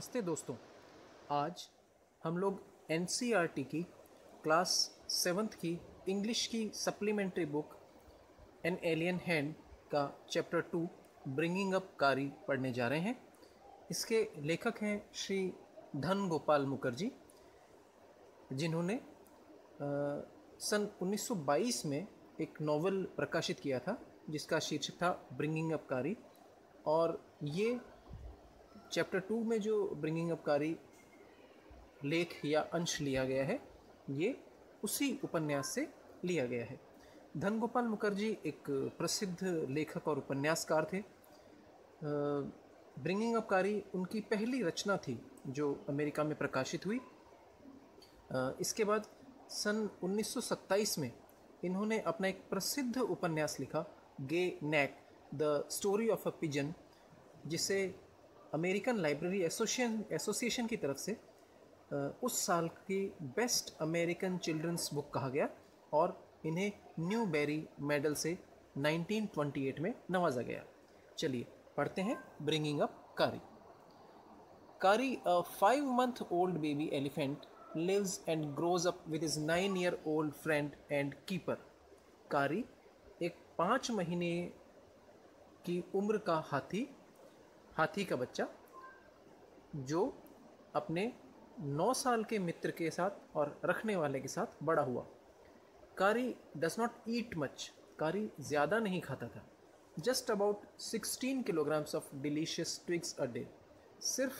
नमस्ते दोस्तों। आज हम लोग एनसीईआरटी की क्लास 7th की इंग्लिश की supplementary book an alien hand का चैप्टर 2 ब्रिंगिंग अप कारी पढ़ने जा रहे हैं। इसके लेखक हैं श्री धन गोपाल मुखर्जी, जिन्होंने सन 1922 में एक नॉवल प्रकाशित किया था जिसका शीर्षक था ब्रिंगिंग अप कारी। और ये चैप्टर 2 में जो ब्रिंगिंग अप कारी लेख या अंश लिया गया है, ये उसी उपन्यास से लिया गया है। धन गोपाल मुखर्जी एक प्रसिद्ध लेखक और उपन्यासकार थे। ब्रिंगिंग अप कारी उनकी पहली रचना थी जो अमेरिका में प्रकाशित हुई। इसके बाद सन 1927 में इन्होंने अपना एक प्रसिद्ध उपन्यास लिखा, Gay Neck the story of a pigeon, जिसे अमेरिकन लाइब्रेरी एसोसिएशन की तरफ से उस साल की बेस्ट अमेरिकन चिल्ड्रंस बुक कहा गया और इन्हें न्यू बेरी मेडल से 1928 में नवाजा गया। चलिए पढ़ते हैं ब्रिंगिंग अप कारी। कारी, a 5-month-old baby elephant, lives and grows up with his 9-year-old friend and keeper. कारी एक 5 महीने की उम्र का हाथी का बच्चा जो अपने 9 साल के मित्र के साथ और रखने वाले के साथ बड़ा हुआ। कारी डज नॉट ईट मच, कारी ज़्यादा नहीं खाता था। Just about 16 kilograms of delicious twigs a day, सिर्फ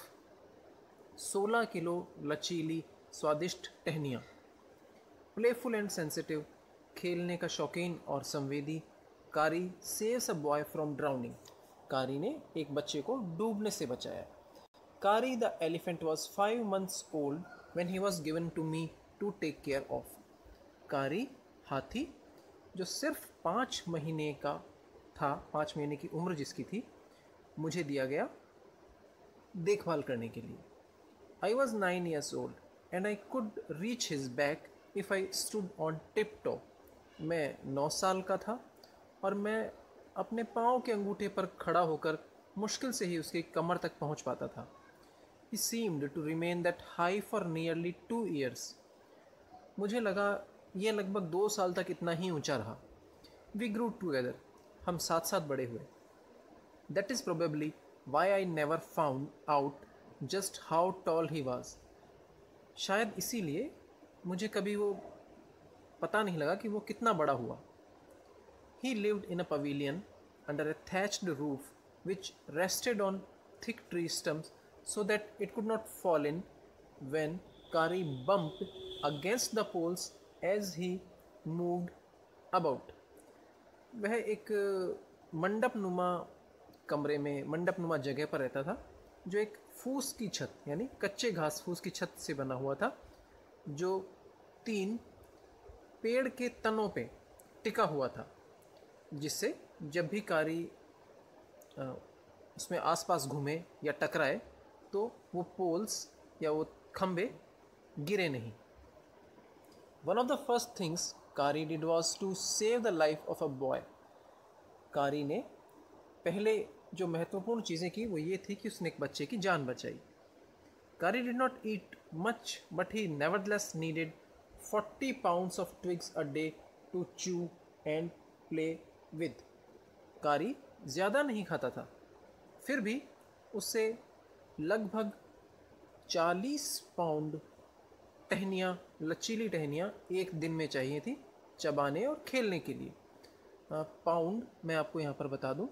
16 किलो लचीली स्वादिष्ट टहनियाँ। प्लेफुल एंड सेंसिटिव, खेलने का शौकीन और संवेदी, Kari saves a boy from drowning, Kari ने एक बच्चे को डूबने से बचाया। Kari the elephant was 5 months old when he was given to me to take care of, Kari हाथी जो सिर्फ 5 महीने का था, 5 महीने की उम्र जिसकी थी, मुझे दिया गया देखभाल करने के लिए। I was 9 years old and I could reach his back if I stood on tip top, मैं 9 साल का था और मैं अपने पाँव के अंगूठे पर खड़ा होकर मुश्किल से ही उसकी कमर तक पहुंच पाता था। He seemed to remain that high for nearly 2 years. मुझे लगा ये लगभग 2 साल तक इतना ही ऊंचा रहा। We grew together. हम साथ साथ बड़े हुए। That is probably why I never found out just how tall he was. शायद इसीलिए मुझे कभी वो पता नहीं लगा कि वो कितना बड़ा हुआ। He lived in a pavilion under a thatched roof which rested on thick tree stumps so that it could not fall in when Kari bumped against the poles as he moved about. वह एक मंडप नुमा कमरे में, मंडप नुमा जगह पर रहता था जो एक फूस की छत यानी कच्चे घास फूस की छत से बना हुआ था, जो 3 पेड़ के तनों पे टिका हुआ था, जिससे जब भी कारी उसमें आसपास घूमे या टकराए तो वो पोल्स या वो खंबे गिरे नहीं। One of the first things Kari did was to save the life of a boy, Kari ने पहले जो महत्वपूर्ण चीज़ें की वो ये थी कि उसने एक बच्चे की जान बचाई। Kari did not eat much but he nevertheless needed 40 pounds of twigs a day to chew and play with, Kari ज़्यादा नहीं खाता था, फिर भी उसे लगभग 40 पाउंड टहनियाँ, लचीली टहनियाँ एक दिन में चाहिए थी चबाने और खेलने के लिए। पाउंड मैं आपको यहाँ पर बता दूँ,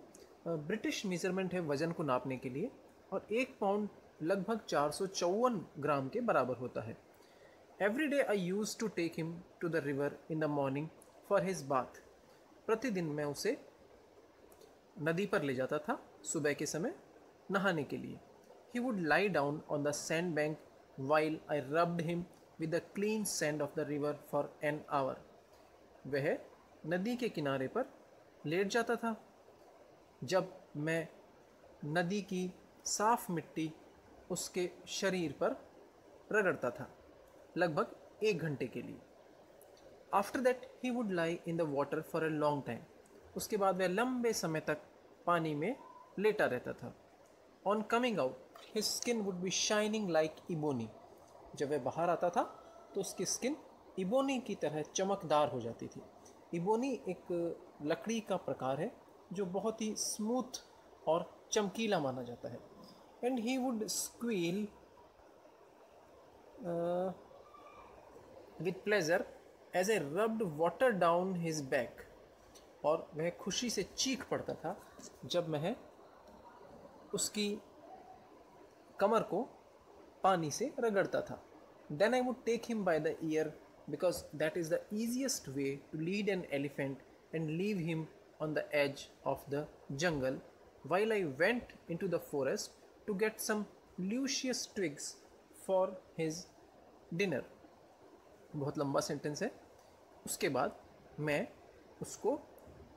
ब्रिटिश मेजरमेंट है वज़न को नापने के लिए, और 1 पाउंड लगभग 454 ग्राम के बराबर होता है। Every day I use to take him to the river in the morning for his bath, प्रतिदिन मैं उसे नदी पर ले जाता था सुबह के समय नहाने के लिए। He would lie down on the sand bank while I rubbed him with the clean sand of the river for an hour, वह नदी के किनारे पर लेट जाता था जब मैं नदी की साफ मिट्टी उसके शरीर पर रगड़ता था, लगभग 1 घंटे के लिए। After that he would lie in the water for a long time, उसके बाद वह लंबे समय तक पानी में लेटा रहता था। On coming out his skin would be shining like ebony. जब वह बाहर आता था तो उसकी स्किन इबोनी की तरह चमकदार हो जाती थी। इबोनी एक लकड़ी का प्रकार है जो बहुत ही स्मूथ और चमकीला माना जाता है। And he would squeal with pleasure as a rubbed water down his back. और वह खुशी से चीख पड़ता था जब मैं उसकी कमर को पानी से रगड़ता था। Then I would take him by the ear because that is the easiest way to lead an elephant and leave him on the edge of the jungle while I went into the forest to get some luscious twigs for his dinner। बहुत लंबा sentence है। उसके बाद मैं उसको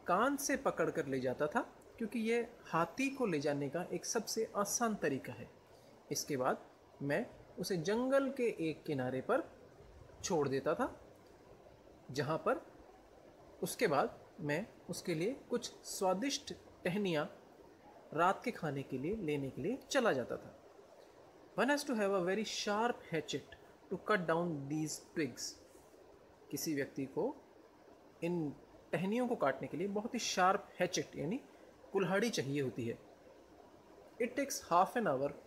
कान से पकड़ कर ले जाता था क्योंकि ये हाथी को ले जाने का एक सबसे आसान तरीका है। इसके बाद मैं उसे जंगल के एक किनारे पर छोड़ देता था जहाँ पर उसके बाद मैं उसके लिए कुछ स्वादिष्ट टहनियाँ रात के खाने के लिए लेने के लिए चला जाता था। One has to have a very sharp hatchet to cut down these twigs. किसी व्यक्ति को इन टहनियों को काटने के लिए बहुत ही शार्प हैचेट यानी कुल्हाड़ी चाहिए होती है। It takes half an hour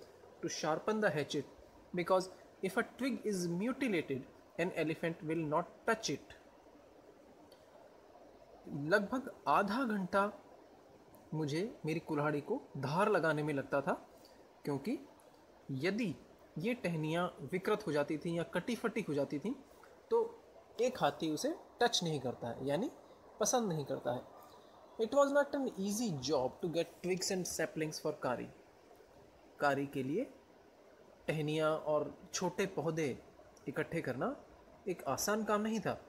to sharpen the hatchet because if a twig is mutilated an elephant will not touch it. लगभग आधा घंटा मुझे मेरी कुल्हाड़ी को धार लगाने में लगता था क्योंकि यदि ये टहनियाँ विकृत हो जाती थीं या कटी फटी हो जाती थीं तो एक हाथी उसे टच नहीं करता है यानी पसंद नहीं करता है। It was not an easy job to get twigs and saplings for Kari. Kari के लिए टहनियाँ और छोटे पौधे इकट्ठे करना एक आसान काम नहीं था।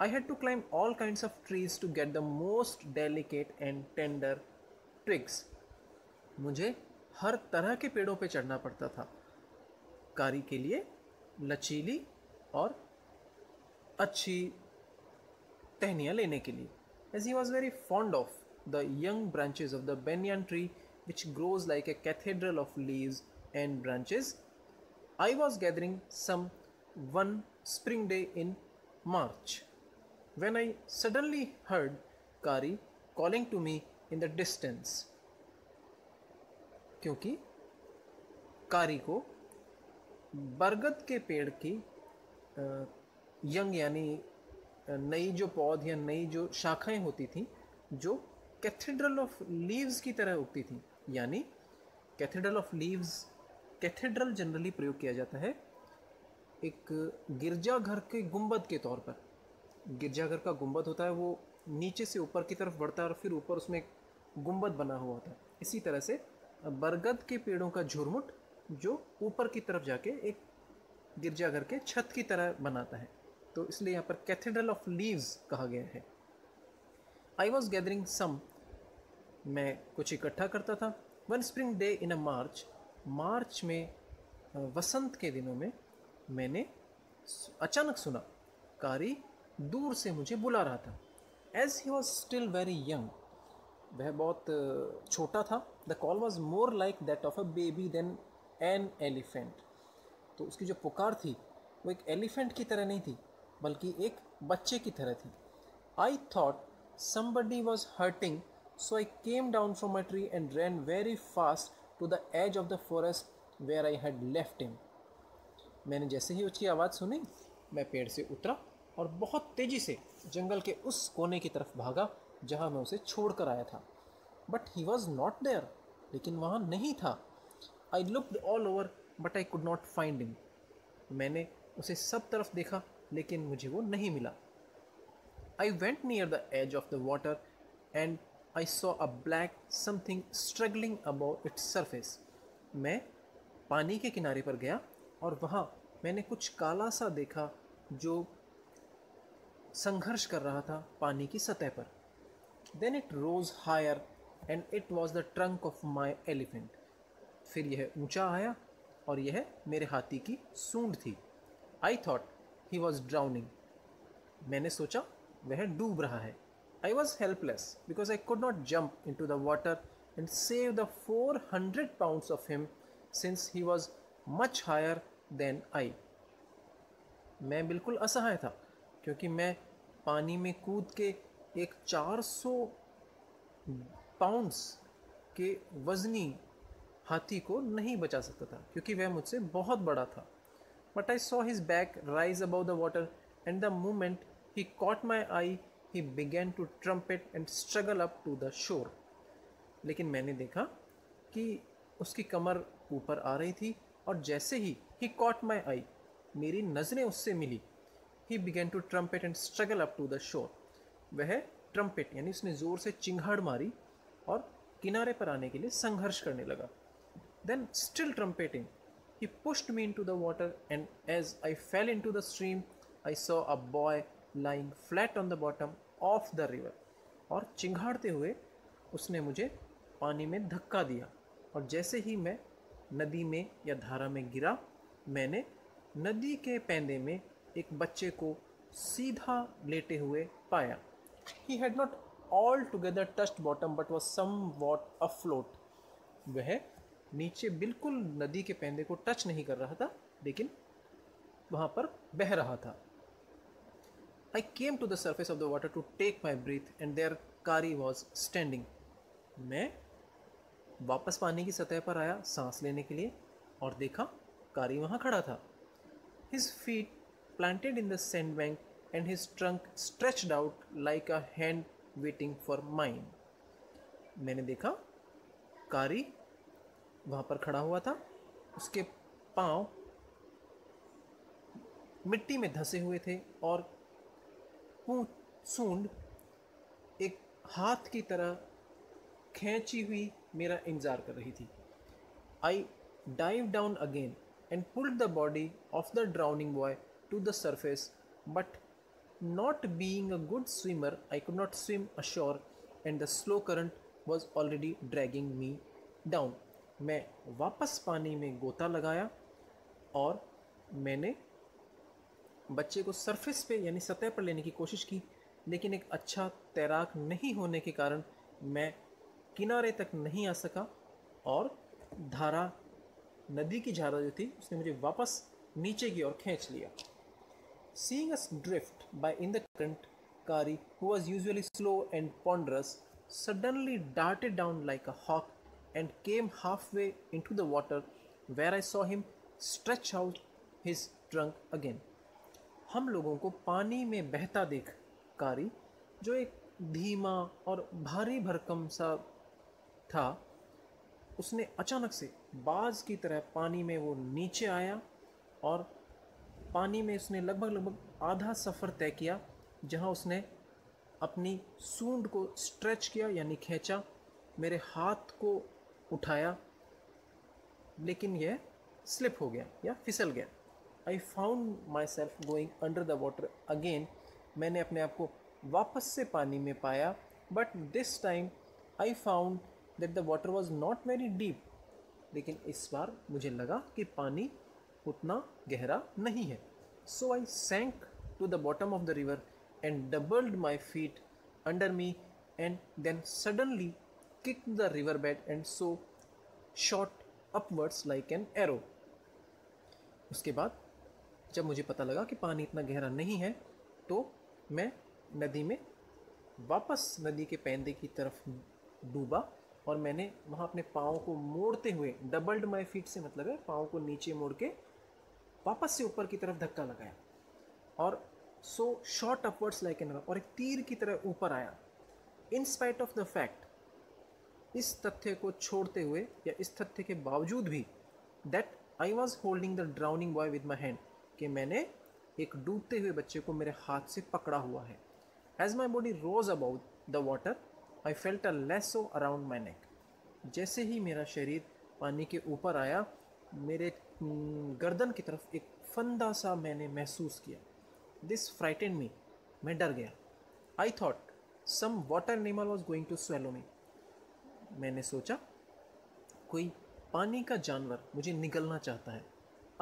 I had to climb all kinds of trees to get the most delicate and tender twigs। मुझे हर तरह के पेड़ों पे चढ़ना पड़ता था कारी के लिए लचीली और अच्छी टहनियाँ लेने के लिए। As he was very fond of the young branches of the banyan tree which grows like a cathedral of leaves and branches, I was gathering some one spring day in March when I suddenly heard Kari calling to me in the distance। क्योंकि कारी को बरगद के पेड़ की young यानी नई जो पौध या नई जो शाखाएं होती थीं जो कैथेड्रल ऑफ लीव्स की तरह उगती थीं। यानी cathedral of leaves, cathedral generally प्रयोग किया जाता है एक गिरजाघर के गुंबद के तौर पर। गिरजाघर का गुंबद होता है वो नीचे से ऊपर की तरफ बढ़ता है और फिर ऊपर उसमें एक गुंबद बना हुआ होता है। इसी तरह से बरगद के पेड़ों का झुरमुट जो ऊपर की तरफ जाके एक गिरजाघर के छत की तरह बनाता है, तो इसलिए यहाँ पर कैथेड्रल ऑफ लीव्स कहा गया है। आई वॉज गैदरिंग सम, मैं कुछ इकट्ठा करता था। वन स्प्रिंग डे इन अ मार्च में वसंत के दिनों में मैंने अचानक सुना कारी दूर से मुझे बुला रहा था। As he was still very young, वह बहुत छोटा था। The call was more like that of a baby than an elephant. तो उसकी जो पुकार थी वो एक एलिफेंट की तरह नहीं थी बल्कि एक बच्चे की तरह थी। I thought somebody was hurting, so I came down from my tree and ran very fast to the edge of the forest where I had left him। मैंने जैसे ही उसकी आवाज़ सुनी मैं पेड़ से उतरा और बहुत तेज़ी से जंगल के उस कोने की तरफ भागा जहाँ मैं उसे छोड़ कर आया था। But he was not there, लेकिन वहाँ नहीं था। I looked all over but I could not find him. मैंने उसे सब तरफ देखा लेकिन मुझे वो नहीं मिला। I went near the edge of the water and I saw a black something struggling above its surface। मैं पानी के किनारे पर गया और वहाँ मैंने कुछ काला सा देखा जो संघर्ष कर रहा था पानी की सतह पर। Then it rose higher and it was the trunk of my elephant। फिर यह ऊंचा आया और यह मेरे हाथी की सूंड थी। I thought he was drowning। मैंने सोचा वह डूब रहा है। I was helpless because I could not jump into the water and save the 400 pounds of him since he was much higher than I. मैं बिल्कुल असहाय था क्योंकि मैं पानी में कूद के एक 400 पाउंड्स के वजनी हाथी को नहीं बचा सकता था क्योंकि वह मुझसे बहुत बड़ा था. But I saw his back rise above the water, and the moment he caught my eye, he began to trumpet and struggle up to the shore. लेकिन मैंने देखा कि उसकी कमर ऊपर आ रही थी और जैसे ही he caught my eye, मेरी नज़रें उससे मिली, he began to trumpet and struggle up to the shore. वह ट्रम्पेट यानी उसने ज़ोर से चिंगाड़ मारी और किनारे पर आने के लिए संघर्ष करने लगा. Then still trumpeting, he pushed me into the water, and as I fell into the stream, I saw a boy lying flat on the bottom of the river. और चिंघाड़ते हुए उसने मुझे पानी में धक्का दिया और जैसे ही मैं नदी में या धारा में गिरा, मैंने नदी के पैंदे में एक बच्चे को सीधा लेटे हुए पाया. He had not altogether touched bottom but was somewhat afloat. वह नीचे बिल्कुल नदी के पैंदे को टच नहीं कर रहा था लेकिन वहाँ पर बह रहा था. I came to the surface of the water to take my breath and there Kari was standing. मैं वापस पानी की सतह पर आया सांस लेने के लिए और देखा कारी वहाँ खड़ा था. His feet planted in the sandbank and his trunk stretched out like a hand waiting for mine. मैंने देखा कारी वहाँ पर खड़ा हुआ था, उसके पांव मिट्टी में धंसे हुए थे और सूंड एक हाथ की तरह खींची हुई मेरा इंतज़ार कर रही थी. I dived down again and pulled the body of the drowning boy to the surface, but not being a good swimmer, I could not swim ashore and the slow current was already dragging me down. मैं वापस पानी में गोता लगाया और मैंने बच्चे को सरफेस पे यानी सतह पर लेने की कोशिश की, लेकिन एक अच्छा तैराक नहीं होने के कारण मैं किनारे तक नहीं आ सका और धारा नदी की धारा जो थी उसने मुझे वापस नीचे की ओर खींच लिया. Seeing us drift by in the current, Kari, who was usually slow and ponderous, suddenly darted down like a hawk and came halfway into the water, where I saw him stretch out his trunk again. हम लोगों को पानी में बहता देख कारी, जो एक धीमा और भारी भरकम सा था, उसने अचानक से बाज की तरह पानी में वो नीचे आया और पानी में उसने लगभग आधा सफ़र तय किया, जहां उसने अपनी सूंड को स्ट्रेच किया यानी खींचा, मेरे हाथ को उठाया, लेकिन यह स्लिप हो गया या फिसल गया. I found my self going under the water again. मैंने अपने आप को वापस से पानी में पाया, but this time I found that the water was not very deep. लेकिन इस बार मुझे लगा कि पानी उतना गहरा नहीं है. So I sank to the bottom of the river and doubled my feet under me and then suddenly kick the river bed and so shot upwards like an arrow. उसके बाद जब मुझे पता लगा कि पानी इतना गहरा नहीं है, तो मैं नदी में वापस नदी के पैंदे की तरफ डूबा और मैंने वहाँ अपने पाँव को मोड़ते हुए, डबल्ड माई फीट से मतलब है पाँव को नीचे मोड़ के वापस से ऊपर की तरफ धक्का लगाया और सो शॉट अपवर्ड्स लाइक एन, और एक तीर की तरह ऊपर आया. In spite of the fact, इस तथ्य को छोड़ते हुए या इस तथ्य के बावजूद भी, that I was holding the drowning boy with my hand, कि मैंने एक डूबते हुए बच्चे को मेरे हाथ से पकड़ा हुआ है. As my body rose above the water, I felt a lasso around my neck. जैसे ही मेरा शरीर पानी के ऊपर आया, मेरे गर्दन की तरफ एक फंदा सा मैंने महसूस किया. This frightened me. मैं डर गया. I thought some water animal was going to swallow me. मैंने सोचा कोई पानी का जानवर मुझे निगलना चाहता है.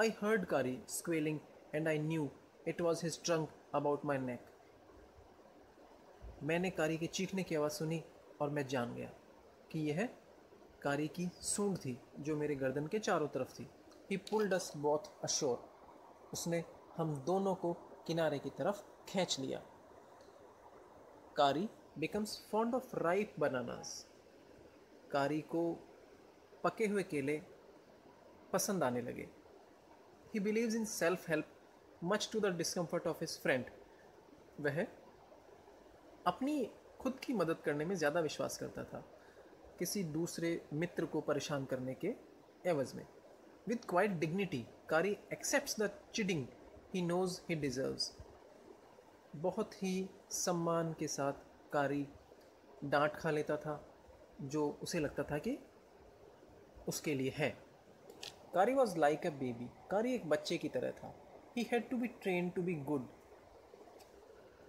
I heard Kari squealing and I knew it was his trunk about my neck. मैंने कारी के चीखने की आवाज़ सुनी और मैं जान गया कि यह कारी की सूंड थी जो मेरे गर्दन के चारों तरफ थी। ही पुल्ड अस बोथ अशोर। उसने हम दोनों को किनारे की तरफ खींच लिया। Kari becomes fond of ripe bananas. Kari को पके हुए केले पसंद आने लगे। He believes in self help much to the discomfort of his friend. वह अपनी खुद की मदद करने में ज़्यादा विश्वास करता था किसी दूसरे मित्र को परेशान करने के एवज में। With quiet dignity Kari accepts the chiding he knows he deserves. बहुत ही सम्मान के साथ कारी डांट खा लेता था जो उसे लगता था कि उसके लिए है। कारी वॉज लाइक अ बेबी। कारी एक बच्चे की तरह था। He had to be train to be good.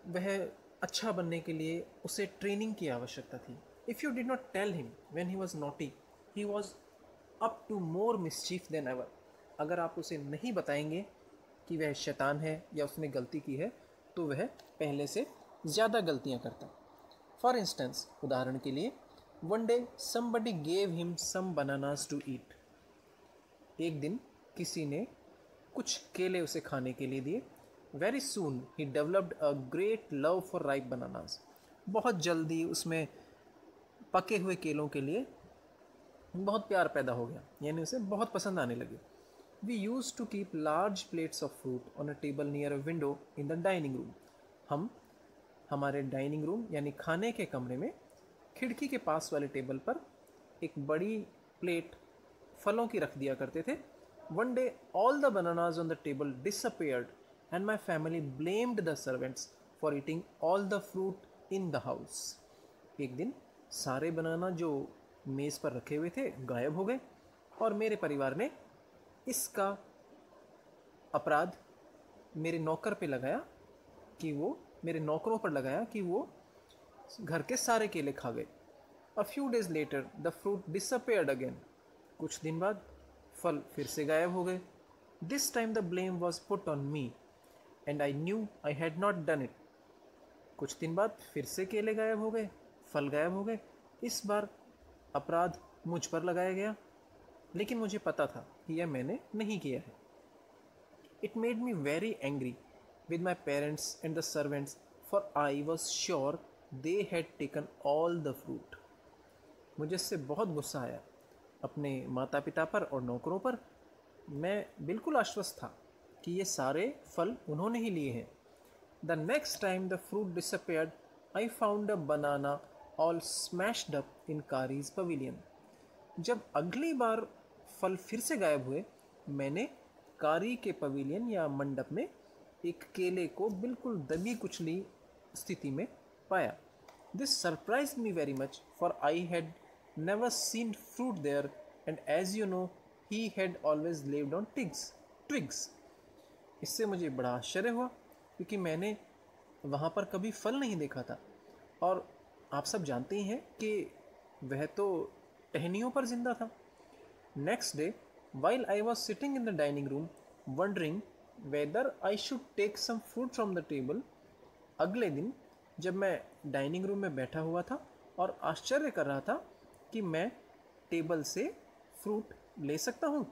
वह अच्छा बनने के लिए उसे ट्रेनिंग की आवश्यकता थी। If you did not tell him when he was naughty he was up to more mischief than ever. अगर आप उसे नहीं बताएंगे कि वह शैतान है या उसने गलती की है तो वह पहले से ज़्यादा गलतियाँ करता। फॉर इंस्टेंस उदाहरण के लिए one day somebody gave him some bananas to eat. एक दिन किसी ने कुछ केले उसे खाने के लिए दिए। Very soon he developed a great love for ripe bananas. बहुत जल्दी उसमें पके हुए केलों के लिए बहुत प्यार पैदा हो गया, यानी उसे बहुत पसंद आने लगे। We use to keep large plates of fruit on a table near a window in the dining room. हम हमारे डाइनिंग रूम यानी खाने के कमरे में खिड़की के पास वाले टेबल पर एक बड़ी प्लेट फलों की रख दिया करते थे। One day all the bananas on the table disappeared and my family blamed the servants for eating all the fruit in the house. एक दिन सारे बनाना जो मेज़ पर रखे हुए थे गायब हो गए और मेरे परिवार ने इसका अपराध मेरे नौकर पे लगाया कि वो मेरे नौकरों पर लगाया कि वो घर के सारे केले खा गए। A few days later the fruit disappeared again. कुछ दिन बाद फल फिर से गायब हो गए। This time the blame was put on me and I new I had not done it. कुछ दिन बाद फिर से केले गायब हो गए, फल गायब हो गए। इस बार अपराध मुझ पर लगाया गया, लेकिन मुझे पता था कि यह मैंने नहीं किया है। It made me very angry with my parents and the servants for I was sure they had taken all the fruit. मुझे इससे बहुत गुस्सा आया अपने माता पिता पर और नौकरों पर। मैं बिल्कुल आश्वस्त था कि ये सारे फल उन्होंने ही लिए हैं। The next time the fruit disappeared I found a banana all smashed up in Kari's pavilion. जब अगली बार फल फिर से गायब हुए, मैंने कारी के पवेलियन या मंडप में एक केले को बिल्कुल दबी कुचली स्थिति में पाया। This surprise me very much for I had never seen fruit there and as you know he had always lived on twigs. इससे मुझे बड़ा आश्चर्य हुआ क्योंकि मैंने वहाँ पर कभी फल नहीं देखा था और आप सब जानते ही हैं कि वह तो टहनियों पर जिंदा था। Next day while I was sitting in the dining room wondering whether I should take some fruit from the table. अगले दिन जब मैं डाइनिंग रूम में बैठा हुआ था और आश्चर्य कर रहा था कि मैं टेबल से फ्रूट ले सकता हूँ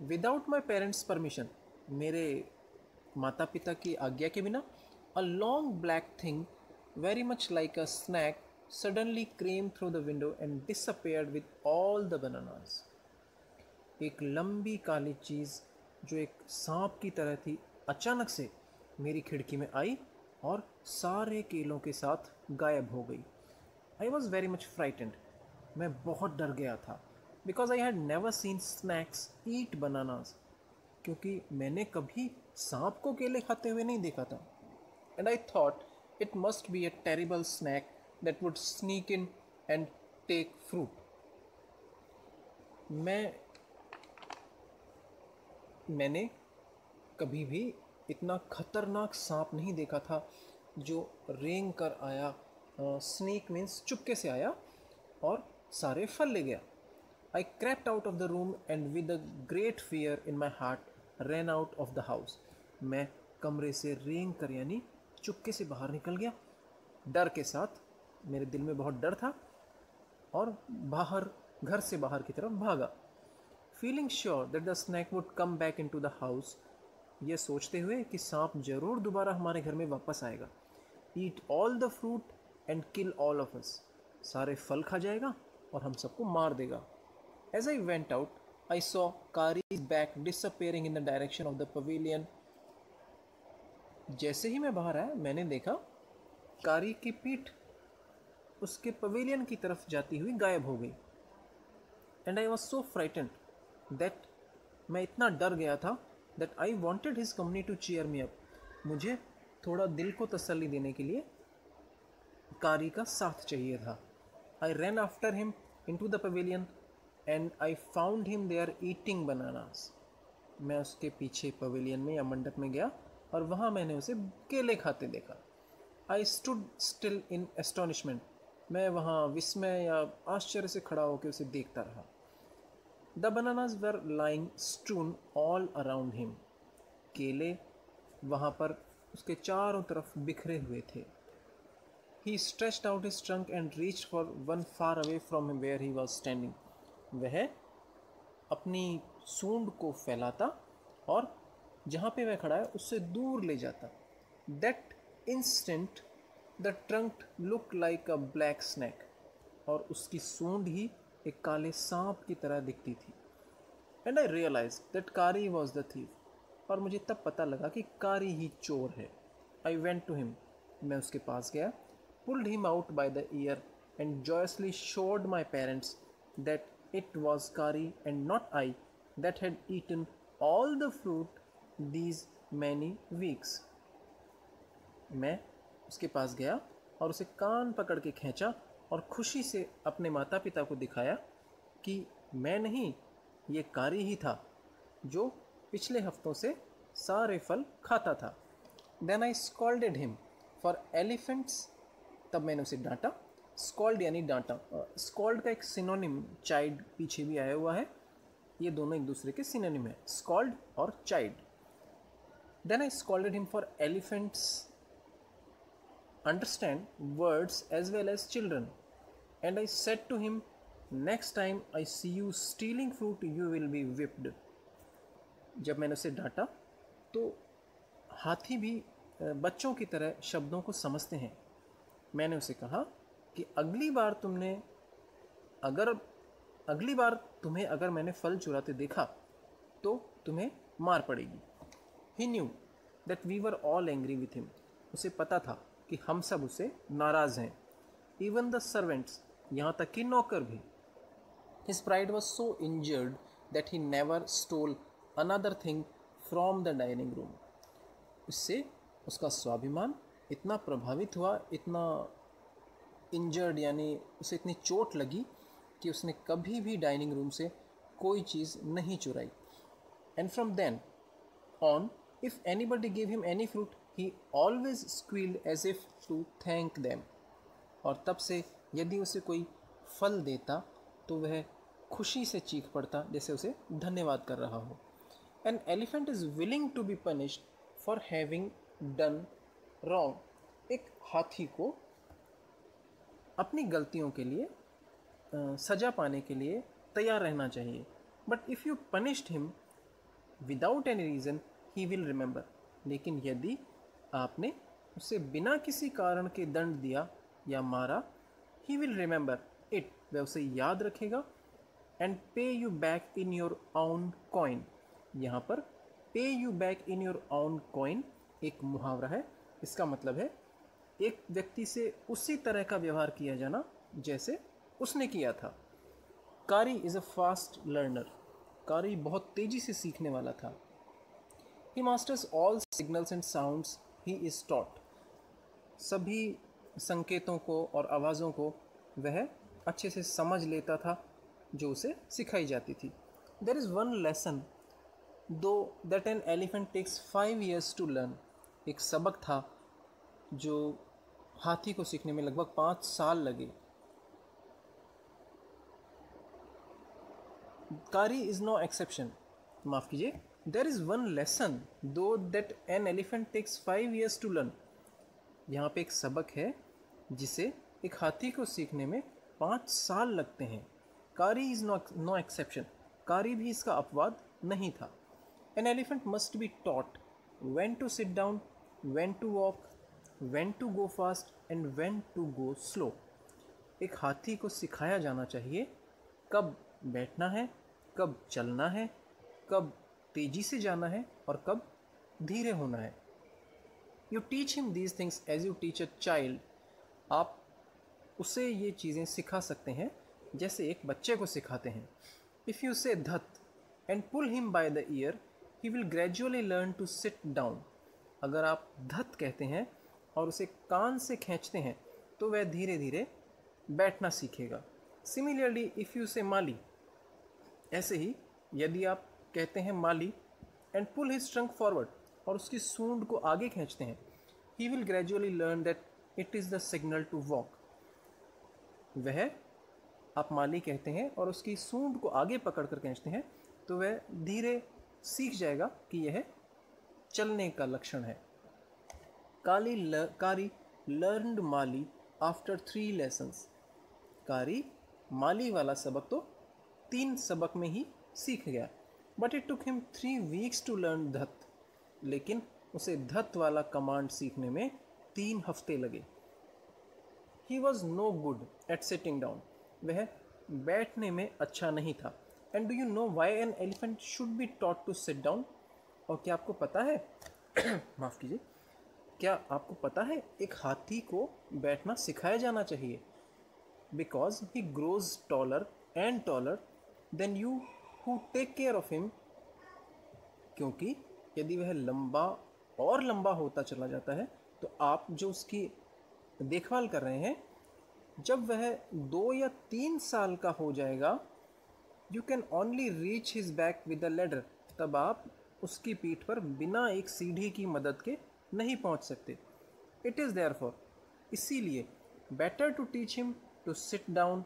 विदाउट माई पेरेंट्स परमिशन, मेरे माता पिता की आज्ञा के बिना, a long black thing very much like a snack suddenly came through the window and disappeared with all the bananas. एक लंबी काली चीज़ जो एक सांप की तरह थी अचानक से मेरी खिड़की में आई और सारे केलों के साथ गायब हो गई। I was very much frightened. मैं बहुत डर गया था because I had never scene snacks eat bananas, क्योंकि मैंने कभी सांप को केले खाते हुए नहीं देखा था। And I thought it must be a terrible snack that would sneak in and take fruit. मैंने कभी भी इतना खतरनाक सांप नहीं देखा था जो रेंग कर आया, स्नेक मीन्स चुपके से आया और सारे फल ले गया। आई crept out of the room and with a great fear in my heart ran out of the house. मैं कमरे से रेंग कर यानी चुपके से बाहर निकल गया। डर के साथ, मेरे दिल में बहुत डर था। और घर से बाहर की तरफ भागा। Feeling sure that the snake would come back into the house, ये सोचते हुए कि सांप जरूर दोबारा हमारे घर में वापस आएगा। Eat all the fruit and kill all of us, सारे फल खा जाएगा और हम सबको मार देगा। As I went out I saw Kari's back disappearing in the direction of the pavilion. जैसे ही मैं बाहर आया मैंने देखा कारी की पीठ उसके पवेलियन की तरफ जाती हुई गायब हो गई। And I was so frightened that, मैं इतना डर गया था that I wanted his company to cheer me up, मुझे थोड़ा दिल को तसल्ली देने के लिए कारी का साथ चाहिए था। I ran after him into the pavilion and I found him there eating bananas. मैं उसके पीछे पवेलियन में या मंडप में गया और वहाँ मैंने उसे केले खाते देखा। I stood still in astonishment, मैं वहाँ विस्मय या आश्चर्य से खड़ा होकर उसे देखता रहा। The bananas were lying strewn all around him, केले वहाँ पर उसके चारों तरफ बिखरे हुए थे। He stretched out his trunk and reached for one far away from him where he was standing, वह अपनी सूंड को फैलाता और जहाँ पे वह खड़ा है उससे दूर ले जाता। That instant the trunk look like a black snack, और उसकी सूंड ही एक काले सांप की तरह दिखती थी। एंड आई रियलाइज दैट कारी वॉज द थीफ, और मुझे तब पता लगा कि कारी ही चोर है। आई वेंट टू हिम, मैं उसके पास गया, pulled him out by the ear and joyously showed my parents that it was Kari and not I that had eaten all the fruit these many weeks. मैं उसके पास गया और उसे कान पकड़ के खींचा और खुशी से अपने माता पिता को दिखाया कि मैं नहीं, ये कारी ही था जो पिछले हफ्तों से सारे फल खाता था। Then I scolded him for elephants, तब मैंने उसे डांटा। स्कॉल्ड यानी डांटा, स्कॉल्ड का एक सिनोनिम चाइल्ड पीछे भी आया हुआ है, ये दोनों एक दूसरे के सिनोनिम है, स्कॉल्ड और child. Then I scolded him for elephants understand words as well as children, and I said to him, next time I see you stealing fruit you will be whipped. जब मैंने उसे डांटा तो हाथी भी बच्चों की तरह शब्दों को समझते हैं। मैंने उसे कहा कि अगली बार तुम्हें अगर मैंने फल चुराते देखा तो तुम्हें मार पड़ेगी। He knew that we were all angry with him, उसे पता था कि हम सब उससे नाराज़ हैं। इवन द सर्वेंट्स, यहाँ तक कि नौकर भी। His pride was so injured that he never stole another thing from the dining room. इससे उसका स्वाभिमान इतना प्रभावित हुआ, इतना इंजर्ड यानी उसे इतनी चोट लगी कि उसने कभी भी डाइनिंग रूम से कोई चीज़ नहीं चुराई। And from then on if anybody give him any fruit he always squealed as if to thank them, और तब से यदि उसे कोई फल देता तो वह खुशी से चीख पड़ता जैसे उसे धन्यवाद कर रहा हो। An elephant is willing to be punished for having done wrong, एक हाथी को अपनी गलतियों के लिए सज़ा पाने के लिए तैयार रहना चाहिए। But if you punished him without any reason he will remember, लेकिन यदि आपने उसे बिना किसी कारण के दंड दिया या मारा, ही विल रिमेंबर इट, वह उसे याद रखेगा। एंड पे you back in your own coin, यहाँ पर पे you back in your own coin एक मुहावरा है। इसका मतलब है एक व्यक्ति से उसी तरह का व्यवहार किया जाना जैसे उसने किया था। कारी इज़ अ फास्ट लर्नर, कारी बहुत तेज़ी से सीखने वाला था। He masters all signals and sounds he is taught, सभी संकेतों को और आवाज़ों को वह अच्छे से समझ लेता था जो उसे सिखाई जाती थी। There is one lesson though that an elephant takes 5 years to learn, एक सबक था जो हाथी को सीखने में लगभग 5 साल लगे। कारी इज़ नो एक्सेप्शन, माफ़ कीजिए, there is one lesson though that an elephant takes 5 years to learn, यहाँ पे एक सबक है जिसे एक हाथी को सीखने में 5 साल लगते हैं। कारी इज़ नो एक्सेप्शन, कारी भी इसका अपवाद नहीं था। An elephant must be taught when to sit down, when to walk, when to go fast and when to go slow। एक हाथी को सिखाया जाना चाहिए कब बैठना है, कब चलना है, कब तेजी से जाना है और कब धीरे होना है। You teach him these things as you teach a child. आप उसे ये चीज़ें सिखा सकते हैं जैसे एक बच्चे को सिखाते हैं। इफ़ यू से धत and pull him by the ear, he will gradually learn to sit down. अगर आप धत कहते हैं और उसे कान से खींचते हैं तो वह धीरे धीरे बैठना सीखेगा। सिमिलरली इफ़ यू से माली, ऐसे ही यदि आप कहते हैं माली and pull his trunk forward और उसकी सूंड को आगे खींचते हैं, he will gradually learn that it is the signal to walk. वह आप माली कहते हैं और उसकी सूंड को आगे पकड़ कर खींचते हैं तो वह धीरे सीख जाएगा कि यह चलने का लक्षण है। कारी लर्नड माली आफ्टर 3 लेसन्स। कारी माली वाला सबक तो 3 सबक में ही सीख गया। But it took him 3 weeks to learn धत। लेकिन उसे धत वाला कमांड सीखने में 3 हफ्ते लगे। He was no good at sitting down. वह बैठने में अच्छा नहीं था। And do you know why an elephant should be taught to sit down. और क्या आपको पता है माफ़ कीजिए, क्या आपको पता है एक हाथी को बैठना सिखाया जाना चाहिए? Because he grows taller and taller than you who take care of him. क्योंकि यदि वह लंबा और लंबा होता चला जाता है तो आप जो उसकी देखभाल कर रहे हैं, जब वह 2 या 3 साल का हो जाएगा, you can only reach his back with a ladder. तब आप उसकी पीठ पर बिना एक सीढ़ी की मदद के नहीं पहुंच सकते। इट इज़ देयरफॉर, इसीलिए better to teach him to sit down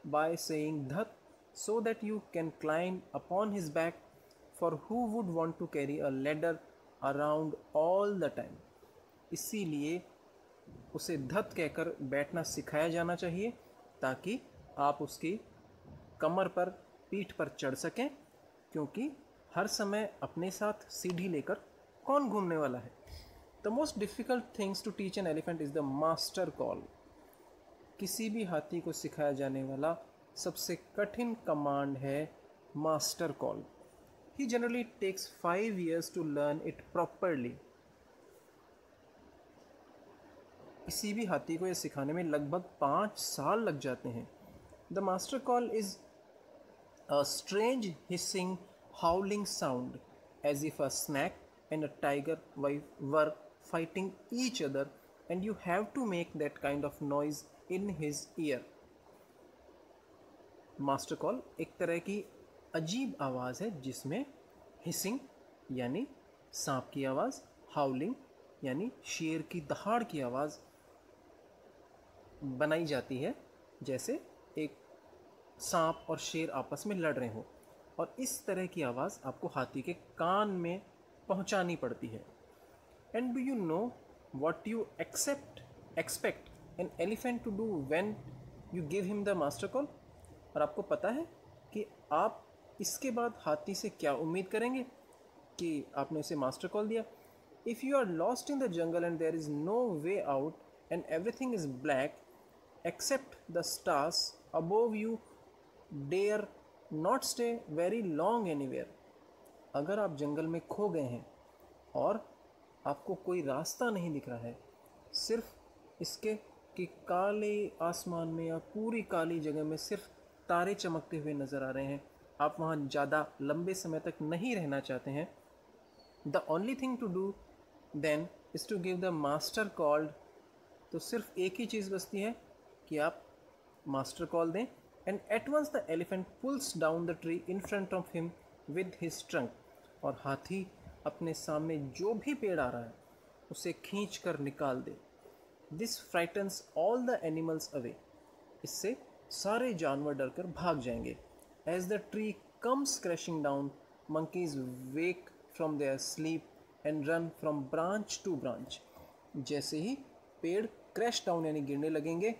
by saying धत so that you can climb upon his back, for who would want to carry a ladder around all the time. इसीलिए उसे धत कहकर बैठना सिखाया जाना चाहिए ताकि आप उसकी कमर पर, पीठ पर चढ़ सकें, क्योंकि हर समय अपने साथ सीढ़ी लेकर कौन घूमने वाला है। The most difficult things to teach an elephant is the master call. किसी भी हाथी को सिखाया जाने वाला सबसे कठिन कमांड है master call. He generally takes 5 years to learn it properly. किसी भी हाथी को यह सिखाने में लगभग 5 साल लग जाते हैं। The master call is a strange hissing, howling sound, as if a snake and a tiger were fighting each other, and you have to make that kind of noise in his ear। Master call एक तरह की अजीब आवाज़ है जिसमें hissing यानी सांप की आवाज़, हाउलिंग यानी शेर की दहाड़ की आवाज़ बनाई जाती है, जैसे एक सांप और शेर आपस में लड़ रहे हो। और इस तरह की आवाज़ आपको हाथी के कान में पहुंचानी पड़ती है। And do you know what you expect an elephant to do when you give him the master call. और आपको पता है कि आप इसके बाद हाथी से क्या उम्मीद करेंगे कि आपने उसे मास्टर कॉल दिया। If you are lost in the jungle and there is no way out and everything is black except the stars above you, dare not stay very long anywhere. अगर आप जंगल में खो गए हैं और आपको कोई रास्ता नहीं दिख रहा है, सिर्फ इसके कि काले आसमान में या पूरी काली जगह में सिर्फ तारे चमकते हुए नज़र आ रहे हैं, आप वहाँ ज़्यादा लंबे समय तक नहीं रहना चाहते हैं, the only thing to do then is to give the master called. तो सिर्फ एक ही चीज़ बचती है कि आप मास्टर कॉल दें। And at once the elephant pulls down the tree in front of him with his trunk. और हाथी अपने सामने जो भी पेड़ आ रहा है उसे खींच कर निकाल दे। This frightens all the animals away. इससे सारे जानवर डरकर भाग जाएंगे। As the tree comes crashing down, monkeys wake from their sleep and run from branch to branch। जैसे ही पेड़ क्रैश डाउन यानी गिरने लगेंगे,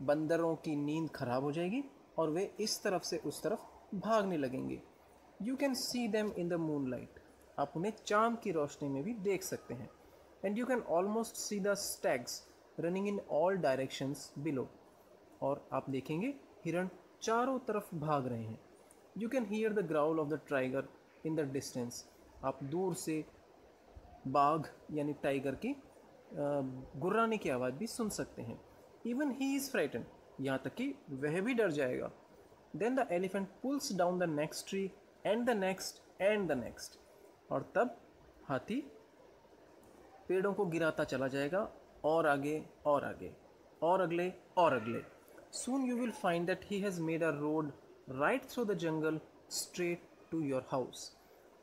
बंदरों की नींद खराब हो जाएगी और वे इस तरफ से उस तरफ भागने लगेंगे। You can see them in the moon light, आप उन्हें चांद की रोशनी में भी देख सकते हैं। And you can almost see the stags running in all directions below, और आप देखेंगे हिरण चारों तरफ भाग रहे हैं। You can hear the growl of the tiger in the distance, आप दूर से बाघ यानी टाइगर की गुर्राने की आवाज़ भी सुन सकते हैं। इवन ही इज़ फ्राइटन, यहाँ तक कि वह भी डर जाएगा। Then the elephant pulls down the next tree and the next and the next, और तब हाथी पेड़ों को गिराता चला जाएगा और आगे और आगे और अगले और अगले। Soon you will find that he has made a road right through the jungle straight to your house,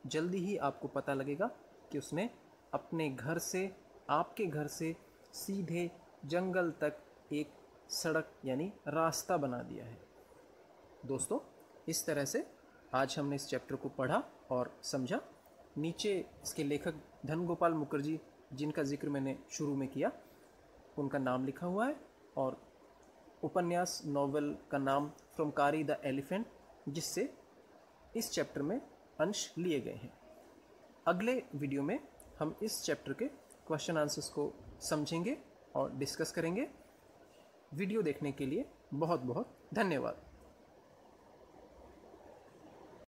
जल्दी ही आपको पता लगेगा कि उसने अपने घर से, आपके घर से सीधे जंगल तक एक सड़क यानी रास्ता बना दिया है। दोस्तों, इस तरह से आज हमने इस चैप्टर को पढ़ा और समझा। नीचे इसके लेखक धनगोपाल मुखर्जी, जिनका जिक्र मैंने शुरू में किया, उनका नाम लिखा हुआ है, और उपन्यास नॉवेल का नाम फ्रॉम कारी द एलिफेंट, जिससे इस चैप्टर में अंश लिए गए हैं। अगले वीडियो में हम इस चैप्टर के क्वेश्चन आंसर्स को समझेंगे और डिस्कस करेंगे। वीडियो देखने के लिए बहुत बहुत धन्यवाद।